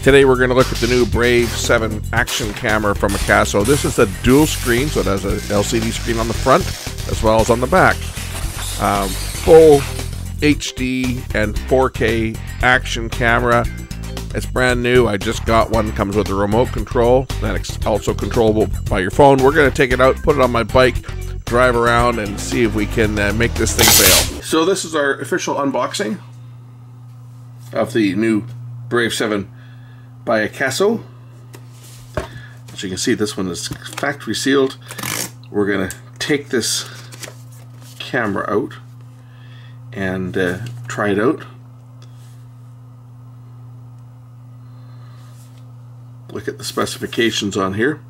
Today we're going to look at the new Brave 7 action camera from Akaso. This is a dual screen, so it has an LCD screen on the front as well as on the back. Full HD and 4K action camera. It's brand new. I just got one. Comes with a remote control, and it's also controllable by your phone. We're going to take it out, put it on my bike, drive around, and see if we can make this thing fail. So this is our official unboxing of the new Brave 7 by Akaso. As you can see, this one is factory sealed. We're going to take this camera out and try it out. Look at the specifications on here.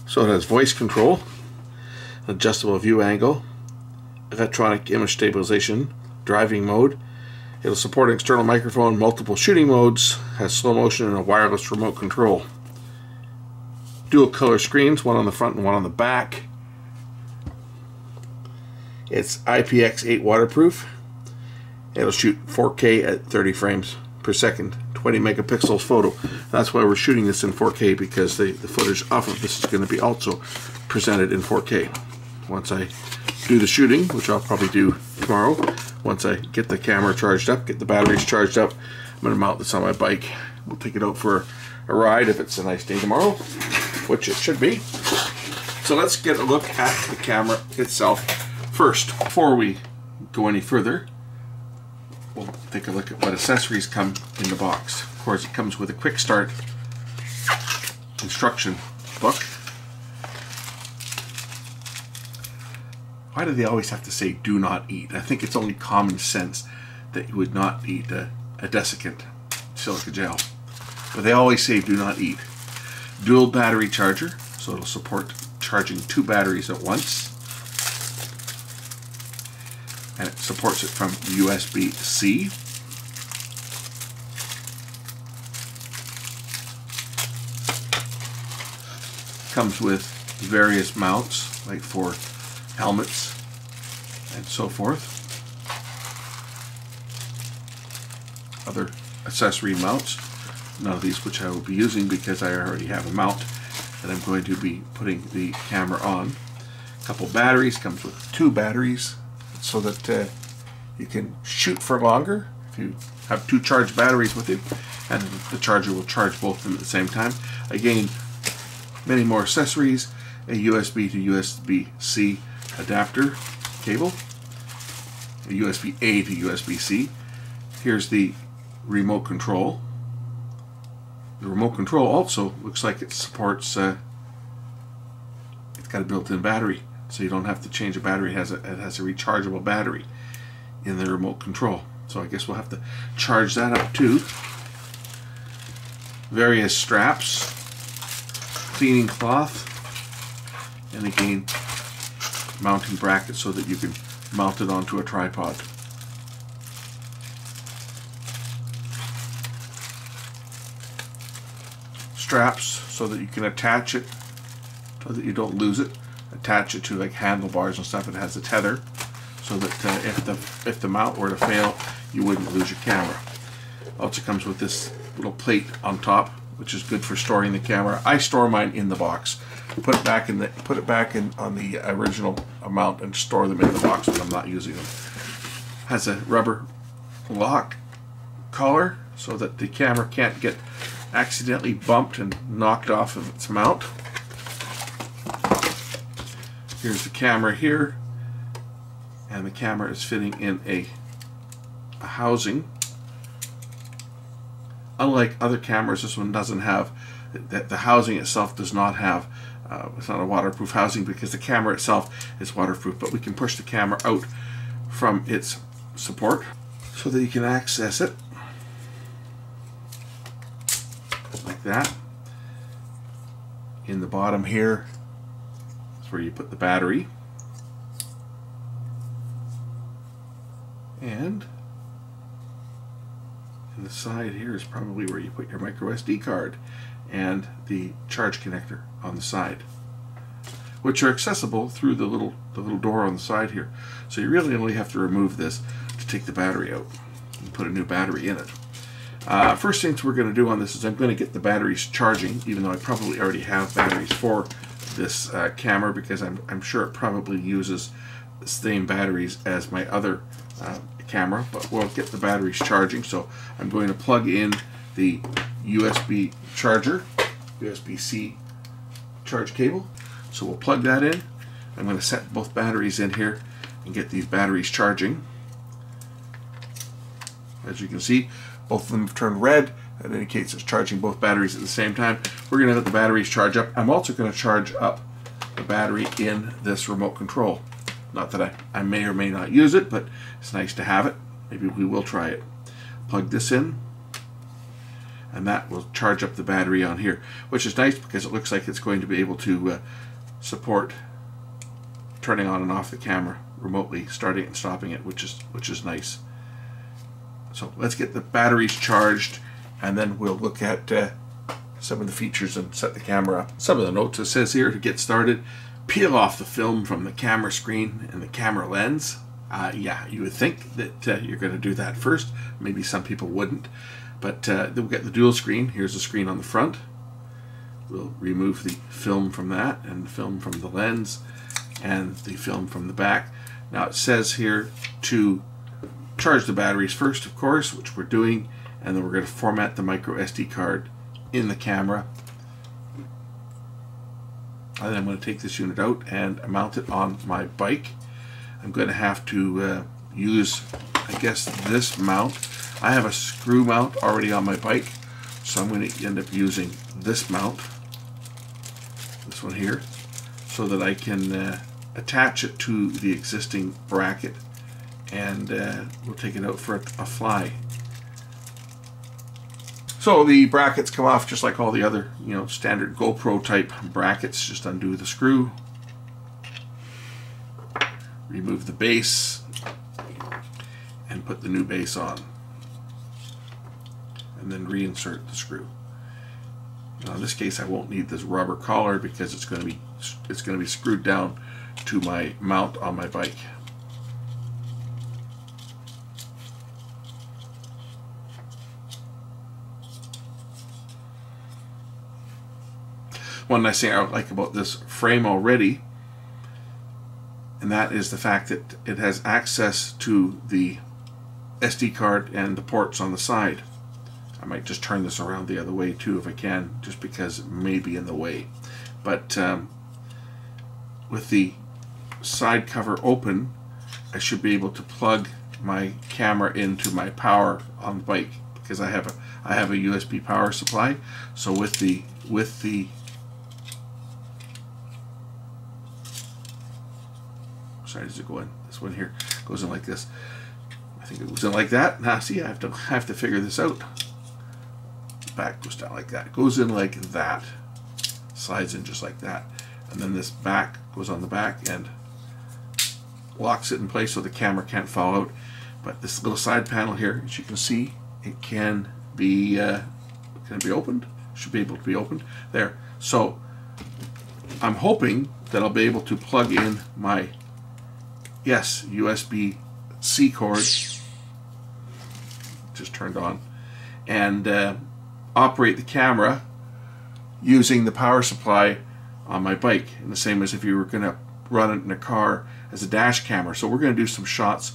So it has voice control, adjustable view angle, electronic image stabilization, driving mode. It'll support an external microphone, multiple shooting modes, has slow motion and a wireless remote control. Dual color screens, one on the front and one on the back. It's IPX8 waterproof. It'll shoot 4K at 30 frames per second, 20 megapixels photo. That's why we're shooting this in 4K, because the footage off of this is going to be also presented in 4K. Once I do the shooting, which I'll probably do tomorrow, once I get the camera charged up, get the batteries charged up, I'm going to mount this on my bike. We'll take it out for a ride if it's a nice day tomorrow, which it should be. So let's get a look at the camera itself first. Before we go any further, we'll take a look at what accessories come in the box. Of course, it comes with a quick start instruction book. Why do they always have to say do not eat? I think it's only common sense that you would not eat a desiccant silica gel. But they always say do not eat. Dual battery charger, so it'll support charging 2 batteries at once. And it supports it from USB-C. Comes with various mounts, like for helmets and so forth. Other accessory mounts, none of these which I will be using because I already have a mount that I'm going to be putting the camera on. A couple batteries, comes with 2 batteries, so that you can shoot for longer if you have 2 charged batteries with you, and the charger will charge both of them at the same time. Again, many more accessories, a USB to USB-C adapter cable, a USB-A to USB-C. Here's the remote control. The remote control also looks like it supports, it's got a built-in battery, so you don't have to change a battery. It has a rechargeable battery in the remote control. So I guess we'll have to charge that up too. Various straps, cleaning cloth, and again, mounting brackets so that you can mount it onto a tripod. Straps so that you can attach it so that you don't lose it. Attach it to like handlebars and stuff. It has a tether so that if the mount were to fail, you wouldn't lose your camera. Also comes with this little plate on top, which is good for storing the camera. I store mine in the box. Put it back in on the original mount and store them in the box when I'm not using them. Has a rubber lock collar so that the camera can't get accidentally bumped and knocked off of its mount. Here's the camera here, and the camera is fitting in a housing. Unlike other cameras, this one doesn't have, the housing itself does not have, it's not a waterproof housing because the camera itself is waterproof, but we can push the camera out from its support so that you can access it like that. In the bottom here is where you put the battery, and in the side here is probably where you put your micro SD card and the charge connector on the side, which are accessible through the little door on the side here. So you really only have to remove this to take the battery out and put a new battery in it. First things we're going to do on this is I'm going to get the batteries charging, even though I probably already have batteries for this camera, because I'm sure it probably uses the same batteries as my other camera, but we'll get the batteries charging. So I'm going to plug in the USB charger, USB-C charge cable. So we'll plug that in. I'm going to set both batteries in here and get these batteries charging. As you can see, both of them have turned red. That indicates it's charging both batteries at the same time. We're going to let the batteries charge up. I'm also going to charge up the battery in this remote control. Not that I may or may not use it, but it's nice to have it. Maybe we will try it. Plug this in, and that will charge up the battery on here, which is nice because it looks like it's going to be able to support turning on and off the camera remotely, starting and stopping it, which is nice. So let's get the batteries charged, and then we'll look at some of the features and set the camera up. Some of the notes it says here to get started: peel off the film from the camera screen and the camera lens. Yeah, you would think that you're going to do that first. Maybe some people wouldn't, but then we'll get the dual screen. Here's the screen on the front. We'll remove the film from that, and the film from the lens, and the film from the back. Now it says here to charge the batteries first, of course, which we're doing, and then we're going to format the micro SD card in the camera. And then I'm going to take this unit out and mount it on my bike. I'm going to have to use, I guess, this mount. I have a screw mount already on my bike, so I'm going to end up using this mount, this one here, so that I can attach it to the existing bracket, and we'll take it out for a fly. So the brackets come off just like all the other, standard GoPro type brackets. Just undo the screw, remove the base, and put the new base on, and then reinsert the screw. Now in this case, I won't need this rubber collar because it's going to be screwed down to my mount on my bike. One nice thing I like about this frame already, and that is the fact that it has access to the SD card and the ports on the side. I might just turn this around the other way too if I can, just because it may be in the way. But with the side cover open, I should be able to plug my camera into my power on the bike, because I have a USB power supply. So with the sorry, does it go in? This one here goes in like this. I think it goes in like that. Now see, I have to figure this out. Back goes down like that. It goes in like that. Slides in just like that. And then this back goes on the back and locks it in place so the camera can't fall out. But this little side panel here, as you can see, it can be opened. Should be able to be opened there. So I'm hoping that I'll be able to plug in my USB-C cord, just turned on, and operate the camera using the power supply on my bike, in the same as if you were going to run it in a car as a dash camera. So we're going to do some shots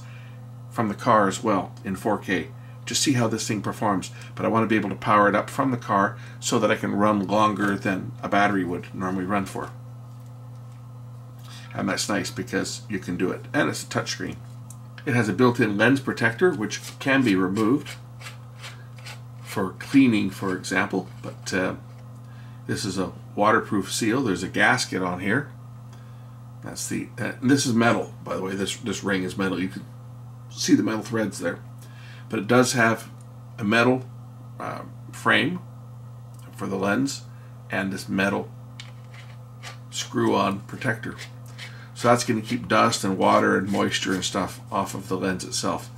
from the car as well in 4K, just see how this thing performs. But I want to be able to power it up from the car so that I can run longer than a battery would normally run for. And that's nice because you can do it, and it's a touchscreen. It has a built-in lens protector which can be removed for cleaning, for example, but this is a waterproof seal. There's a gasket on here. That's the this is metal, by the way. This ring is metal. You can see the metal threads there, but it does have a metal frame for the lens and this metal screw-on protector. So that's going to keep dust and water and moisture and stuff off of the lens itself.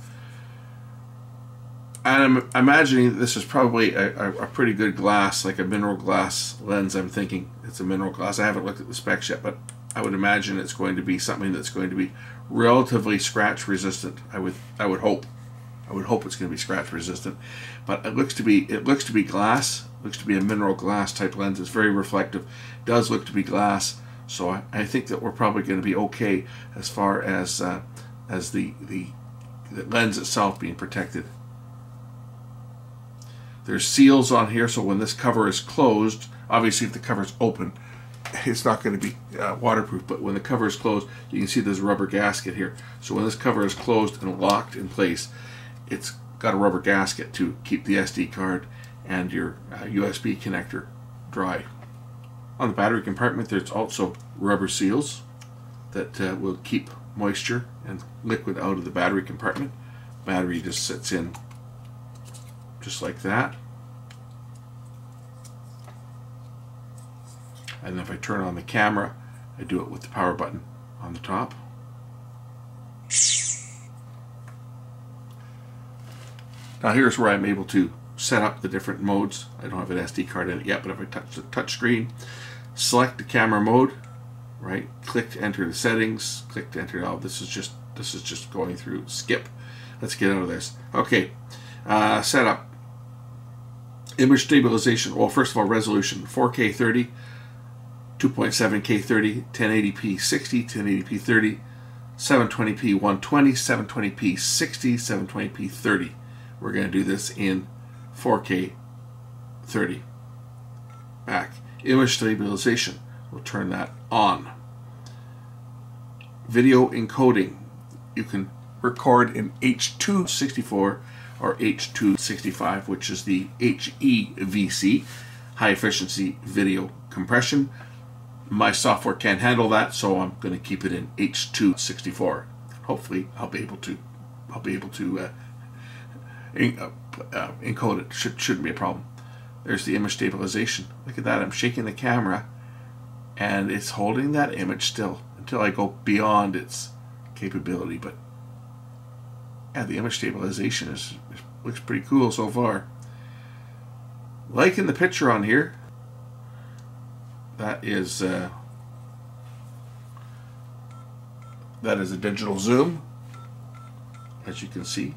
And I'm imagining that this is probably a pretty good glass, like a mineral glass lens. I'm thinking it's a mineral glass. I haven't looked at the specs yet, but I would imagine it's going to be something that's going to be relatively scratch resistant. I would hope. I would hope it's going to be scratch resistant. But it looks to be glass. It looks to be a mineral glass type lens. It's very reflective. It does look to be glass. So I think that we're probably going to be okay as far as the lens itself being protected. There's seals on here, so when this cover is closed, obviously if the cover is open, it's not going to be waterproof, but when the cover is closed, you can see there's a rubber gasket here. So when this cover is closed and locked in place, it's got a rubber gasket to keep the SD card and your USB connector dry. On the battery compartment, there's also rubber seals that will keep moisture and liquid out of the battery compartment. Battery just sits in just like that. And if I turn on the camera, I do it with the power button on the top. Now here's where I'm able to set up the different modes. I don't have an SD card in it yet, but if I touch the touch screen, select the camera mode, right? Click to enter the settings, click to enter. Oh, this is just going through. Skip. Let's get out of this. Okay, setup. Image stabilization. Well, first of all, resolution 4K 30, 2.7K 30, 1080p 60, 1080p 30, 720p 120, 720p 60, 720p 30. We're going to do this in 4K 30. Back. Image stabilization. We'll turn that on. Video encoding. You can record in H.264 or H.265, which is the HEVC, high efficiency video compression. My software can't handle that, so I'm going to keep it in H.264. Hopefully, I'll be able to encode it. Shouldn't be a problem. There's the image stabilization. Look at that. I'm shaking the camera, and it's holding that image still until I go beyond its capability. But yeah, the image stabilization looks pretty cool so far. Liking the picture on here. That is a digital zoom, as you can see.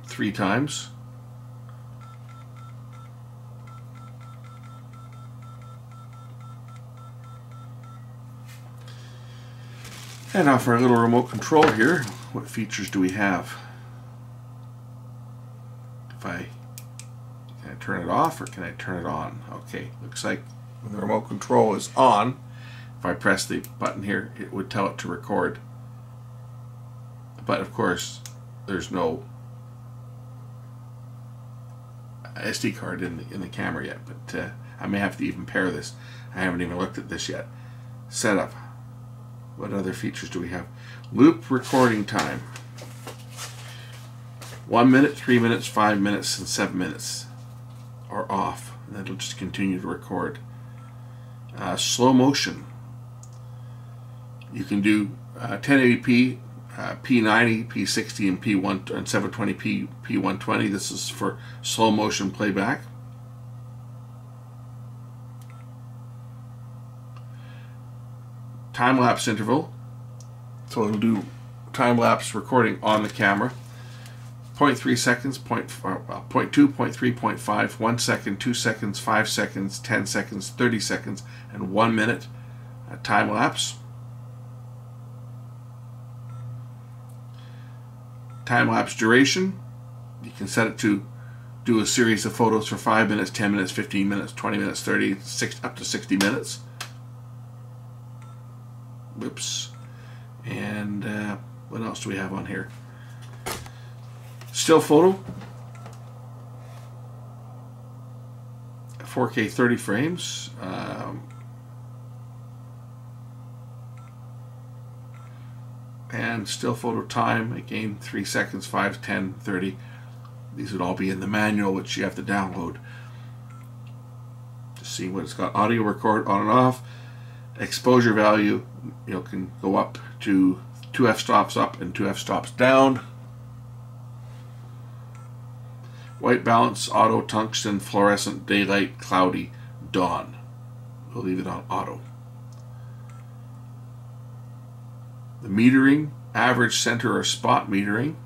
Three times. And now for a little remote control here, what features do we have? Can I turn it off or can I turn it on? Okay, looks like when the remote control is on, if I press the button here, it would tell it to record. But of course, there's no SD card in the camera yet, but I may have to even pair this. I haven't even looked at this yet. Setup. What other features do we have? Loop recording time. 1 minute, 3 minutes, 5 minutes, and 7 minutes are off, and then it'll just continue to record. Slow motion. You can do 1080p, P90, P60, and P1 and 720p, P120. This is for slow motion playback. Time-lapse interval. So it'll do time-lapse recording on the camera. 0.3 seconds, 0.2, 0.3, 0.5, 1 second, 2 seconds, 5 seconds, 10 seconds, 30 seconds, and 1 minute time-lapse. Time-lapse duration. You can set it to do a series of photos for 5 minutes, 10 minutes, 15 minutes, 20 minutes, 30, up to 60 minutes. Whoops. And what else do we have on here? Still photo. 4K 30 frames. And still photo time, again 3 seconds, 5, 10, 30. These would all be in the manual, which you have to download. Just see what it's got. Audio record on and off. Exposure value, can go up to 2 f-stops up and 2 f-stops down. White balance, auto, tungsten, fluorescent, daylight, cloudy, dawn. We'll leave it on auto. The metering, average, center, or spot metering.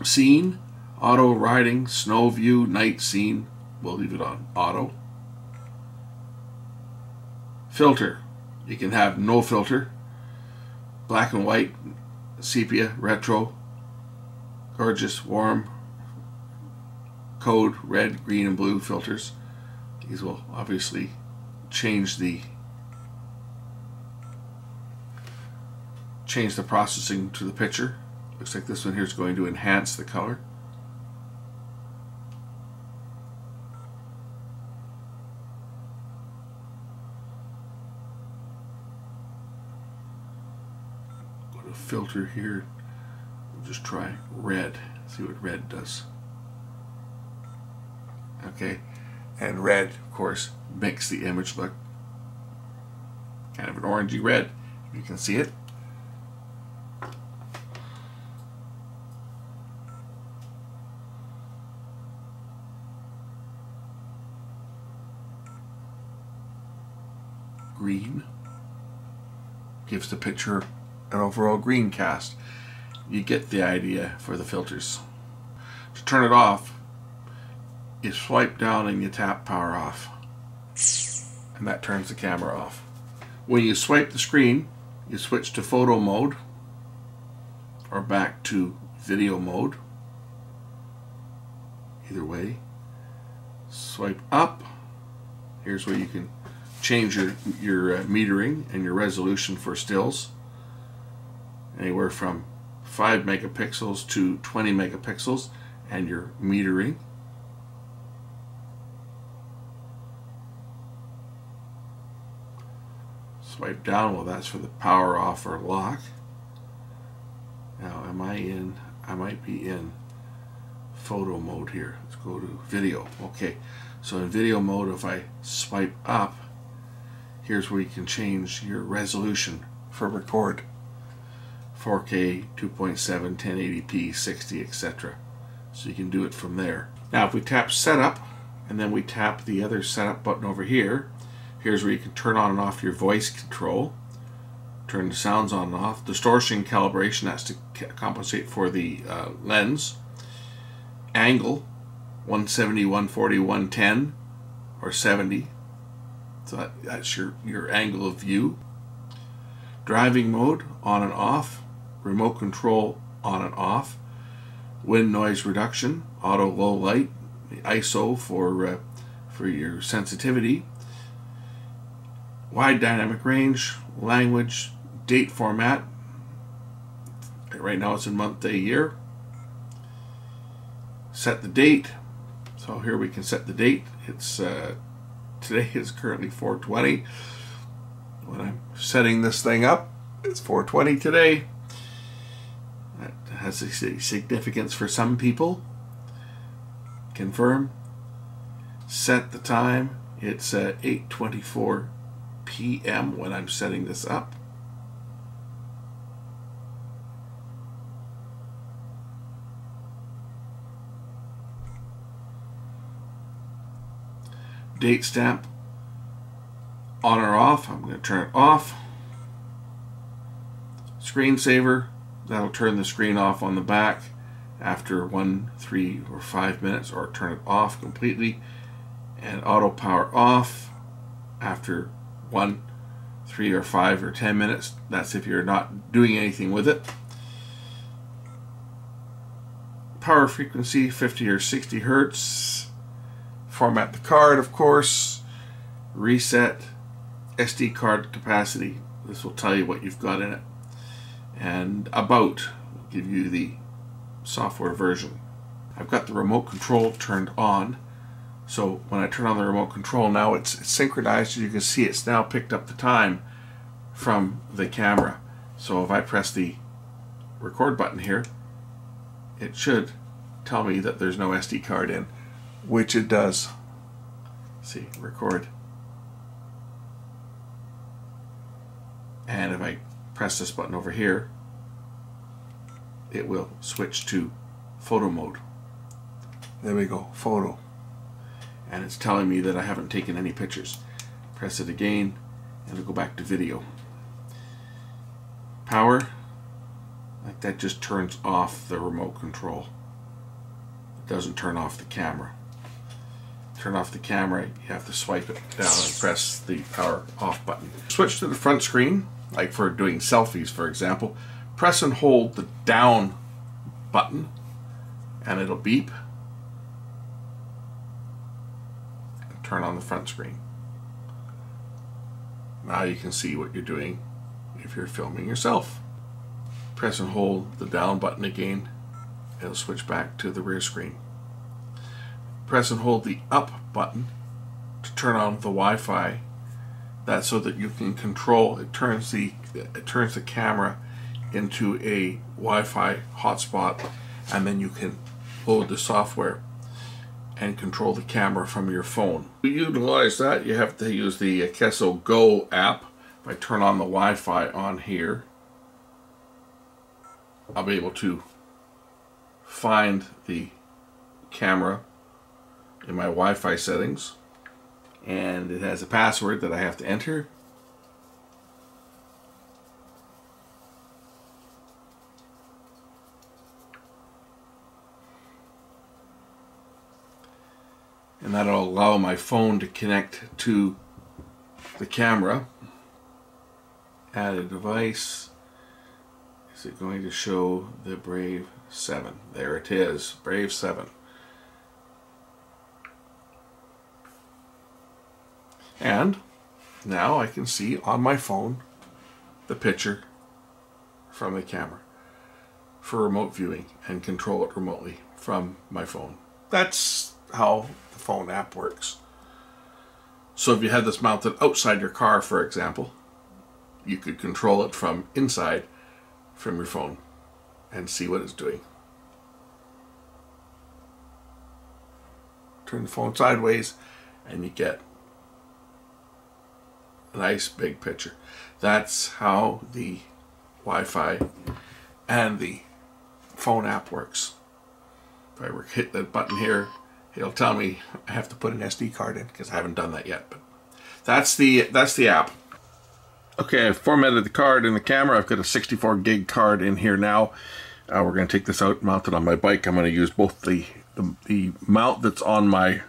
Scene, auto, riding, snow view, night scene. We'll leave it on auto. Filter, you can have no filter. Black and white, sepia, retro, gorgeous, warm, code, red, green, and blue filters. These will obviously change the processing to the picture. Looks like this one here is going to enhance the color. Go to filter here. We'll just try red. See what red does. Okay, and red, of course, makes the image look kind of an orangey red. You can see it. Green gives the picture an overall green cast. You get the idea for the filters. To turn it off, you swipe down and you tap power off, and that turns the camera off. When you swipe the screen, you switch to photo mode or back to video mode. Either way, swipe up. Here's where you can change your metering and your resolution for stills, anywhere from 5 megapixels to 20 megapixels, and your metering. Swipe down, well, that's for the power off or lock. Now, am I in? I might be in photo mode here. Let's go to video. Okay, so in video mode, if I swipe up, here's where you can change your resolution for record. 4K, 2.7, 1080p, 60, etc. So you can do it from there. Now if we tap setup, and then we tap the other setup button over here, here's where you can turn on and off your voice control, turn the sounds on and off. Distortion calibration, that's to compensate for the lens. Angle, 170, 140, 110, or 70. So that's your angle of view. Driving mode, on and off. Remote control, on and off. Wind noise reduction, auto low light. The ISO for your sensitivity. Wide dynamic range, language, date format. Right now it's in month, day, year. Set the date. So here we can set the date. It's today is currently 4/20. When I'm setting this thing up, it's 4/20 today. That has a significance for some people. Confirm. Set the time. It's 8:24 p.m. when I'm setting this up. Date stamp, on or off. I'm going to turn it off. Screensaver, that'll turn the screen off on the back after 1, 3, or 5 minutes, or turn it off completely. And auto power off after 1, 3, or 5, or 10 minutes. That's if you're not doing anything with it. Power frequency, 50 or 60 hertz. Format the card, of course. Reset. SD card capacity. This will tell you what you've got in it. And about will give you the software version. I've got the remote control turned on. So when I turn on the remote control, now it's synchronized. As you can see, it's now picked up the time from the camera. So if I press the record button here, it should tell me that there's no SD card in, which it does. See, record. And if I press this button over here, it will switch to photo mode. There we go, photo. And it's telling me that I haven't taken any pictures. Press it again and it'll go back to video. Power, like that just turns off the remote control. It doesn't turn off the camera. Turn off the camera, you have to swipe it down and press the power off button. Switch to the front screen, like for doing selfies for example. Press and hold the down button and it'll beep and turn on the front screen. Now you can see what you're doing if you're filming yourself. Press and hold the down button again, it'll switch back to the rear screen. Press and hold the up button to turn on the Wi-Fi. That's so that you can control, it turns the camera into a Wi-Fi hotspot, and then you can load the software and control the camera from your phone. To utilize that, you have to use the Akaso Go app. If I turn on the Wi-Fi on here, I'll be able to find the camera in my Wi-Fi settings, and it has a password that I have to enter. And that'll allow my phone to connect to the camera. Add a device. Is it going to show the Brave 7? There it is, Brave 7. And now I can see on my phone the picture from the camera for remote viewing and control it remotely from my phone. That's how the phone app works. So if you had this mounted outside your car, for example, you could control it from inside from your phone and see what it's doing. Turn the phone sideways and you get a nice big picture. That's how the Wi-Fi and the phone app works. If I were to hit that button here, it'll tell me I have to put an SD card in because I haven't done that yet. But that's the app. Okay, I've formatted the card in the camera. I've got a 64 gig card in here now. We're going to take this out, mount it on my bike. I'm going to use both the mount that's on my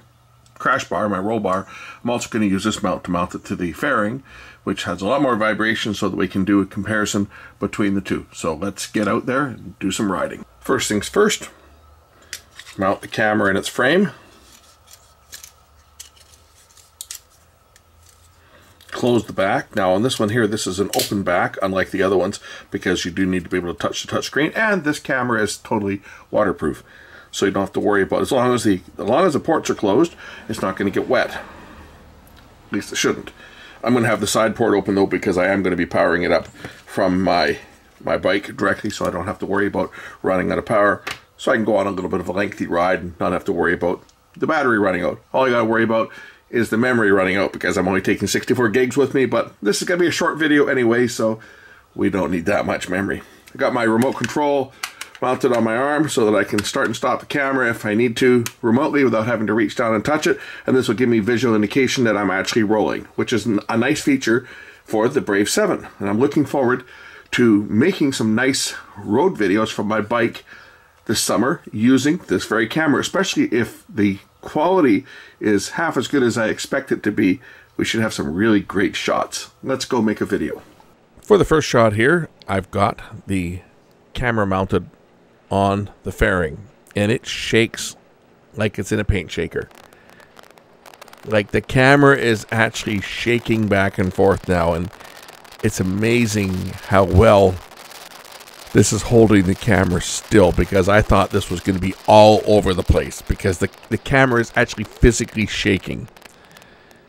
crash bar, my roll bar. I'm also going to use this mount to mount it to the fairing, which has a lot more vibration, so that we can do a comparison between the two. So let's get out there and do some riding. First things first, mount the camera in its frame. Close the back. Now on this one here, this is an open back, unlike the other ones, because you do need to be able to touch the touch screen, and this camera is totally waterproof. So you don't have to worry about it. As long as the ports are closed, it's not going to get wet. At least it shouldn't. I'm going to have the side port open though, because I am going to be powering it up from my bike directly, so I don't have to worry about running out of power. So I can go on a little bit of a lengthy ride and not have to worry about the battery running out. All I got to worry about is the memory running out, because I'm only taking 64 gigs with me, but this is going to be a short video anyway, so we don't need that much memory. I got my remote control mounted on my arm so that I can start and stop the camera if I need to remotely without having to reach down and touch it, and this will give me visual indication that I'm actually rolling, which is a nice feature for the Brave 7. And I'm looking forward to making some nice road videos from my bike this summer using this very camera, especially if the quality is half as good as I expect it to be. We should have some really great shots. Let's go make a video. For the first shot here, I've got the camera mounted on the fairing, and it shakes like it's in a paint shaker. Like the camera is actually shaking back and forth now, and it's amazing how well this is holding the camera still, because I thought this was going to be all over the place, because the camera is actually physically shaking,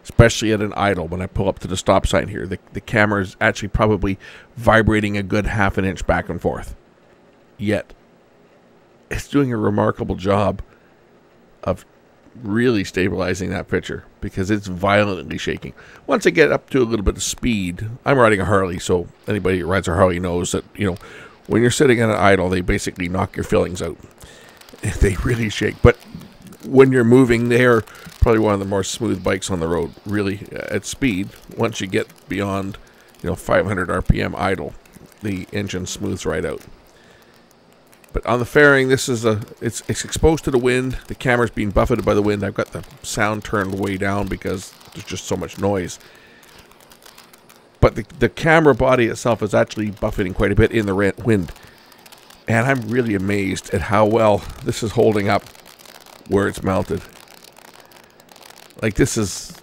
especially at an idle. When I pull up to the stop sign here, the camera is actually probably vibrating a good half an inch back and forth. Yet it's doing a remarkable job of really stabilizing that picture, because it's violently shaking. Once I get up to a little bit of speed, I'm riding a Harley, so anybody who rides a Harley knows that, you know, when you're sitting at an idle, they basically knock your fillings out. they really shake. But when you're moving, they're probably one of the more smooth bikes on the road, really, at speed. Once you get beyond, 500 RPM idle, the engine smooths right out. But on the fairing, this is it's exposed to the wind. The camera's being buffeted by the wind. I've got the sound turned way down because there's just so much noise. But the camera body itself is actually buffeting quite a bit in the wind. And I'm really amazed at how well this is holding up where it's mounted. Like, this is,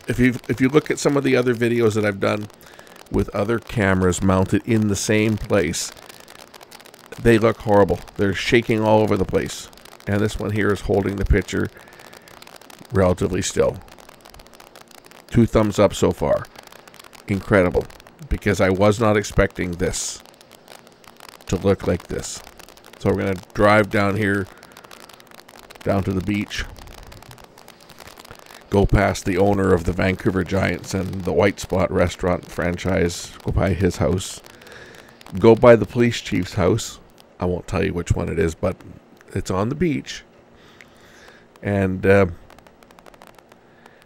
if you look at some of the other videos that I've done with other cameras mounted in the same place, they look horrible. They're shaking all over the place. And this one here is holding the picture relatively still. 2 thumbs up so far. Incredible. Because I was not expecting this to look like this. So we're going to drive down here, down to the beach, go past the owner of the Vancouver Giants and the White Spot restaurant franchise, go by his house, go by the police chief's house. I won't tell you which one it is, but it's on the beach. And then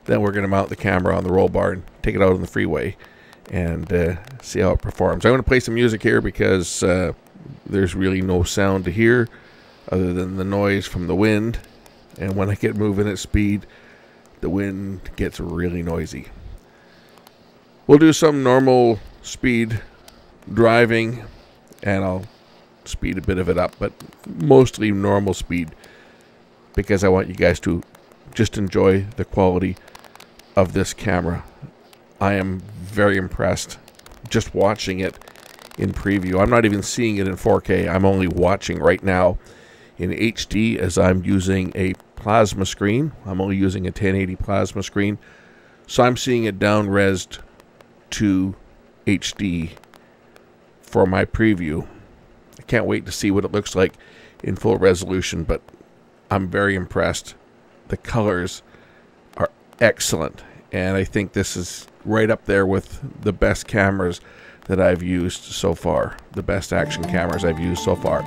we're going to mount the camera on the roll bar and take it out on the freeway and see how it performs. I'm going to play some music here because there's really no sound to hear other than the noise from the wind. And when I get moving at speed, the wind gets really noisy. We'll do some normal speed driving, and I'll speed a bit of it up, but mostly normal speed because I want you guys to just enjoy the quality of this camera. I am very impressed just watching it in preview. I'm not even seeing it in 4K. I'm only watching right now in HD as I'm using a plasma screen. I'm only using a 1080 plasma screen. So I'm seeing it down-resed to HD for my preview. I can't wait to see what it looks like in full resolution, but I'm very impressed. The colors are excellent, and I think this is right up there with the best cameras that I've used so far. The best action cameras I've used so far.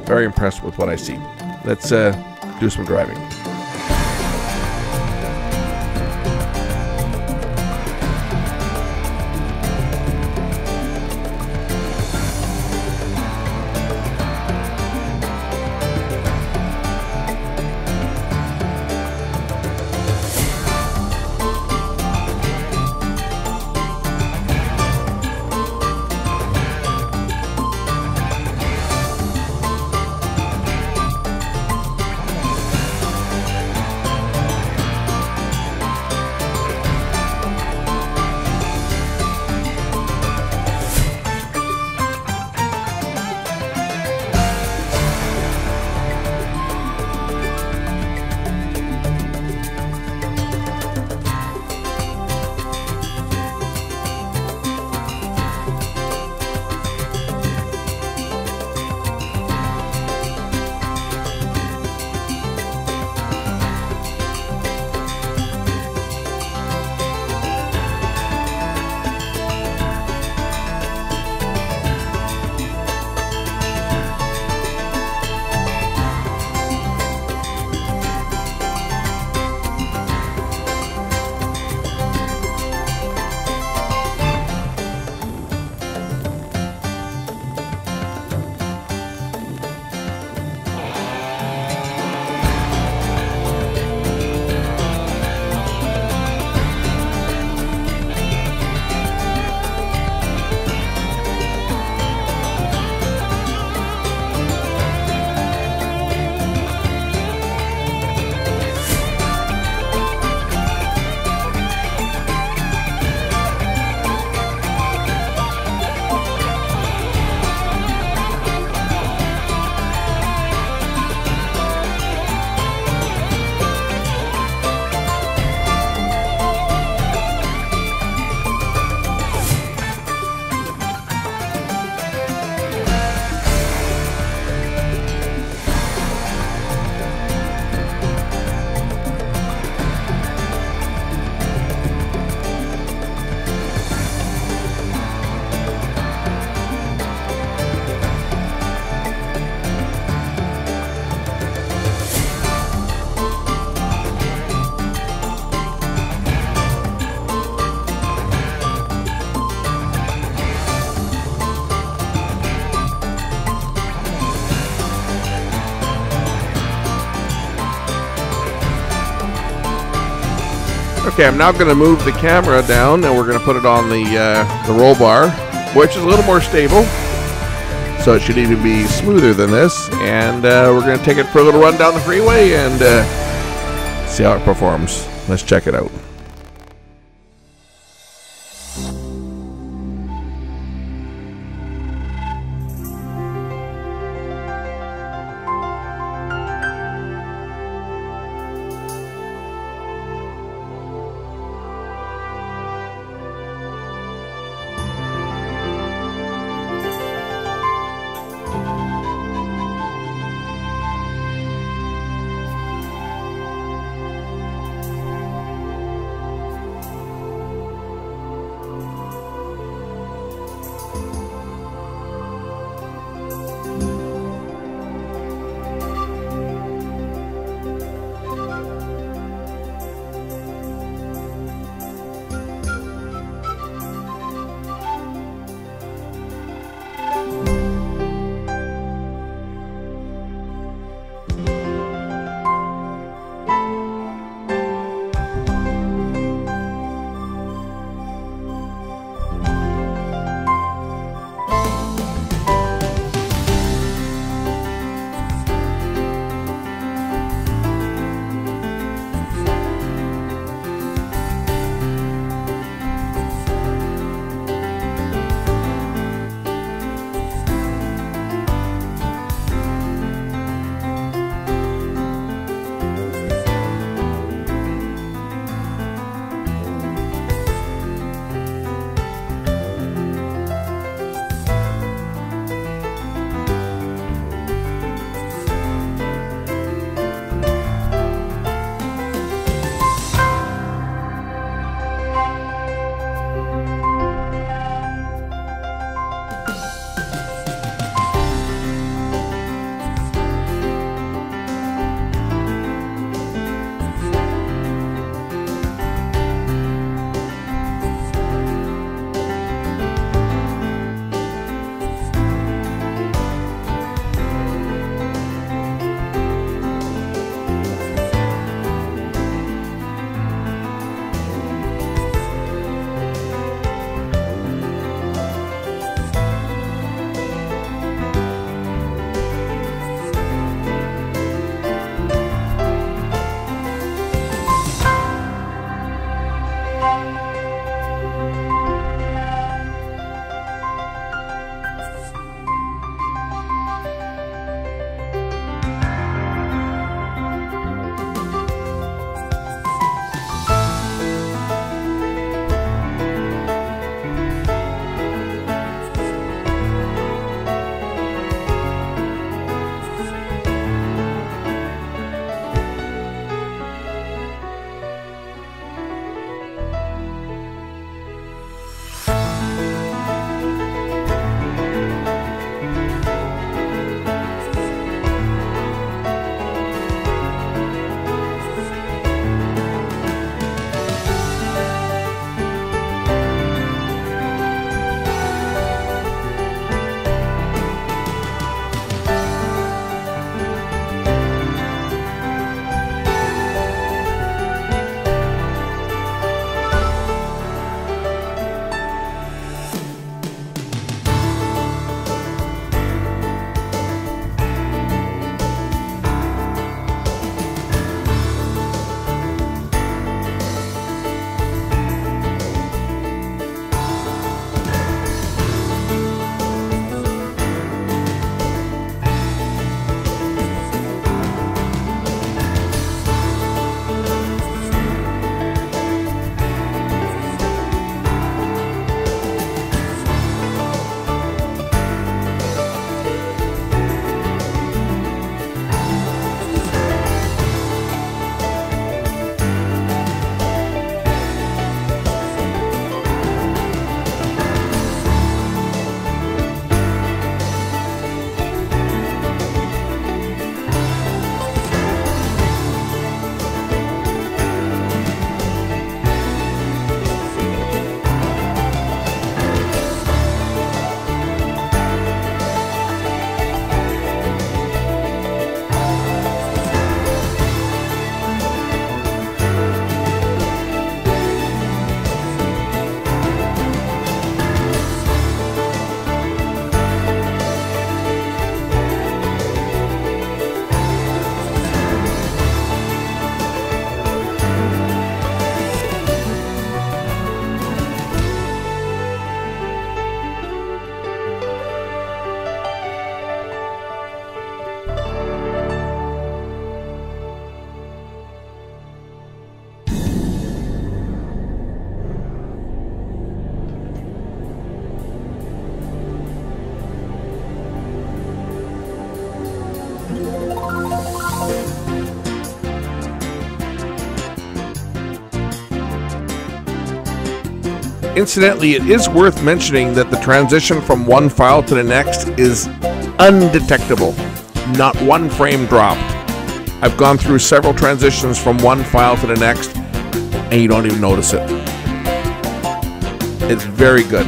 Very impressed with what I see. Let's do some driving. Okay, I'm now going to move the camera down, and we're going to put it on the roll bar, which is a little more stable. So it should even be smoother than this. And we're going to take it for a little run down the freeway and see how it performs. Let's check it out. Incidentally, it is worth mentioning that the transition from one file to the next is undetectable. Not one frame dropped. I've gone through several transitions from one file to the next, and you don't even notice it. It's very good.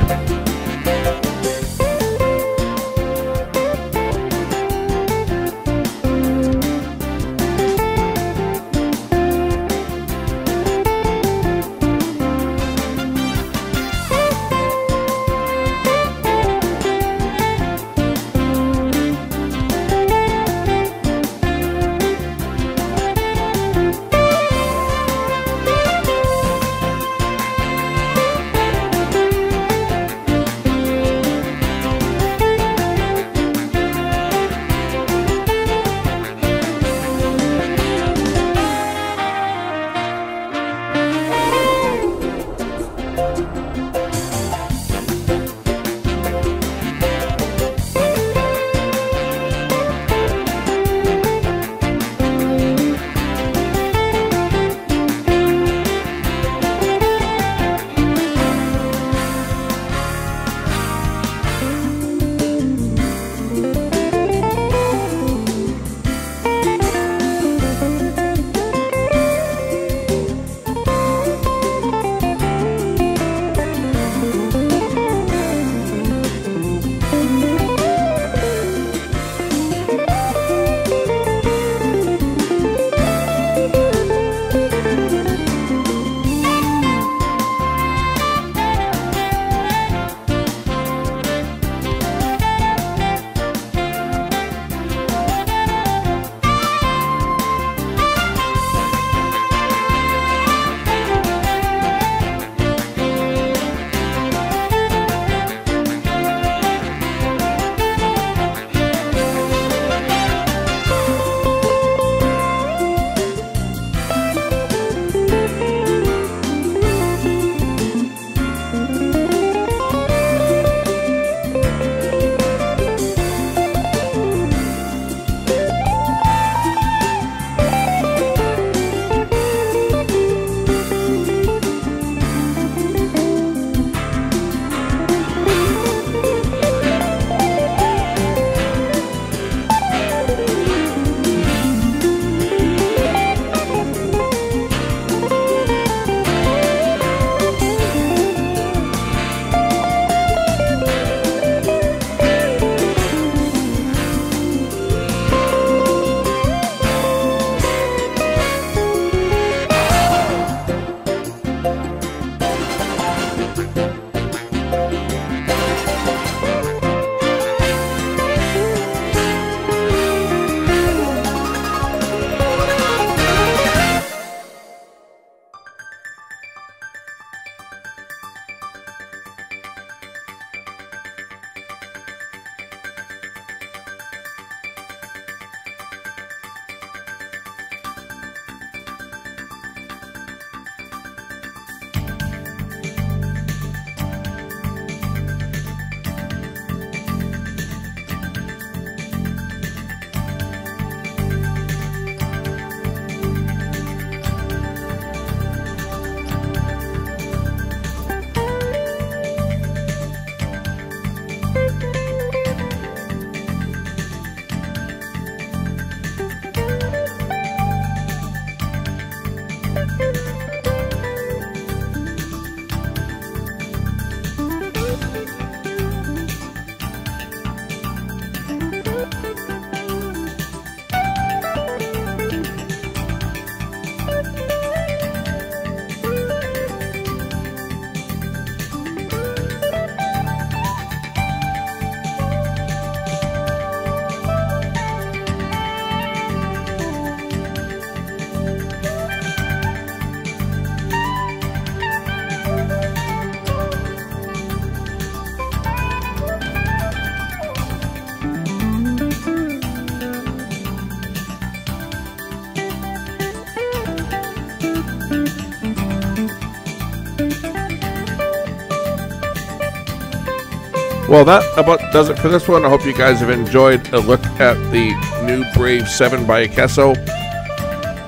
Well, that about does it for this one. I hope you guys have enjoyed a look at the new Brave 7 by Akaso.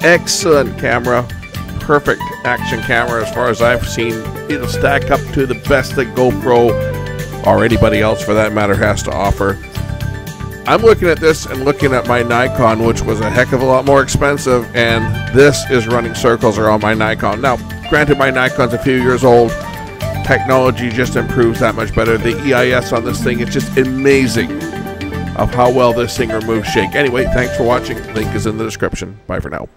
Excellent camera. perfect action camera as far as I've seen. It'll stack up to the best that GoPro, or anybody else for that matter, has to offer. I'm looking at this and looking at my Nikon, which was a heck of a lot more expensive, and this is running circles around my Nikon. Now, granted, my Nikon's a few years old. Technology just improves that much better. The EIS on this thing is just amazing of how well this thing removes shake. Anyway, thanks for watching. Link is in the description. Bye for now.